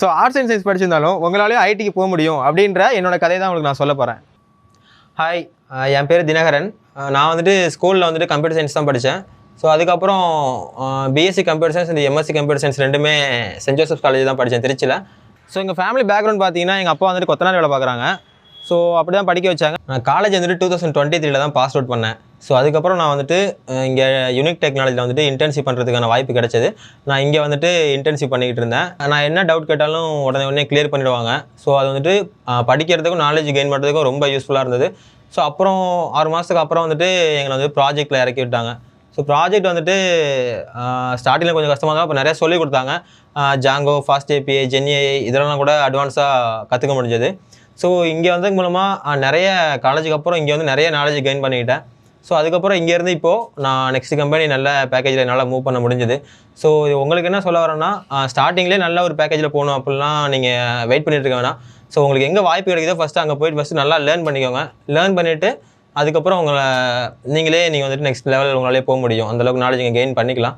So arts and science படிச்சிருந்தாலும் உங்களாலேயும் ஐடிக்கு போக முடியும் அப்படின்ற என்னோட கதையை தான் உங்களுக்கு நான் சொல்ல போகிறேன். ஹாய், என் பேர் தினகரன். நான் வந்துட்டு ஸ்கூலில் வந்துட்டு கம்ப்யூட்டர் சயின்ஸ் தான் படித்தேன். ஸோ அதுக்கப்புறம் பிஎஸ்சி கம்ப்யூட்டர் சயின்ஸ் இந்த எம்எஸ்சி கம்ப்யூட்டர் சயின்ஸ் ரெண்டுமே சென்ட் ஜோசப்ஸ் காலேஜ் தான் படித்தேன், திருச்சியில். ஸோ எங்கள் ஃபேமிலி பேக்ரவுண்ட் பார்த்தீங்கன்னா எங்கள் அப்பா வந்துட்டு கொத்தனார் வேலை பார்க்குறாங்க. ஸோ அப்படி தான் படிக்க வச்சாங்க. நான் காலேஜ் வந்துட்டு 2023 தான் பாஸ் அவுட் பண்ணேன். ஸோ அதுக்கப்புறம் நான் வந்துட்டு இங்கே யூனிக் டெக்னாலஜியில் வந்துட்டு இன்டர்ன்ஷிப் பண்ணுறதுக்கான வாய்ப்பு கிடைச்சது. நான் இங்கே வந்துட்டு இன்டர்ன்ஷிப் பண்ணிக்கிட்டு இருந்தேன். நான் என்ன டவுட் கேட்டாலும் உடனே கிளியர் பண்ணிவிடுவாங்க. ஸோ அது வந்துட்டு படிக்கிறதுக்கும் நாலேஜ் கெயின் பண்ணுறதுக்கும் ரொம்ப யூஸ்ஃபுல்லாக இருந்தது. ஸோ அப்புறம் 6 மாதத்துக்கு அப்புறம் வந்துட்டு எங்களை வந்து ப்ராஜெக்ட்டில் இறக்கி விட்டாங்க. ஸோ ப்ராஜெக்ட் வந்துட்டு ஸ்டார்டிங்கில் கொஞ்சம் கஷ்டமாக தான், இப்போ நிறையா சொல்லிக் கொடுத்தாங்க. ஜாங்கோ, ஃபாஸ்ட் ஏபிஐ, ஜென்ஏஐ இதெல்லாம் கூட அட்வான்ஸாக கற்றுக்க முடிஞ்சது. ஸோ இங்கே வந்தது மூலமாக நிறைய காலேஜுக்கு அப்புறம் இங்கே வந்து நிறைய நாலேஜ் கெயின் பண்ணிக்கிட்டேன். ஸோ அதுக்கப்புறம் இங்கேருந்து இப்போது நான் நெக்ஸ்ட் கம்பெனி நல்ல பேக்கேஜில் என்னால் மூவ் பண்ண முடிஞ்சது. ஸோ உங்களுக்கு என்ன சொல்ல வரேன்னா, ஸ்டார்டிங்லேயே நல்ல ஒரு பேக்கேஜில் போகணும் அப்படிலாம் நீங்கள் வெயிட் பண்ணிட்டு இருக்க வேணாம். ஸோ உங்களுக்கு எங்கே வாய்ப்பு கிடைக்குதோ ஃபஸ்ட்டு அங்கே போய்ட்டு ஃபஸ்ட்டு நல்லா லேர்ன் பண்ணிக்கோங்க. லேர்ன் பண்ணிவிட்டு அதுக்கப்புறம் நீங்கள் வந்துட்டு நெக்ஸ்ட் லெவல் உங்களாலே போக முடியும். அந்தளவுக்கு நாலேஜ் நீங்கள் கெயின் பண்ணிக்கலாம்.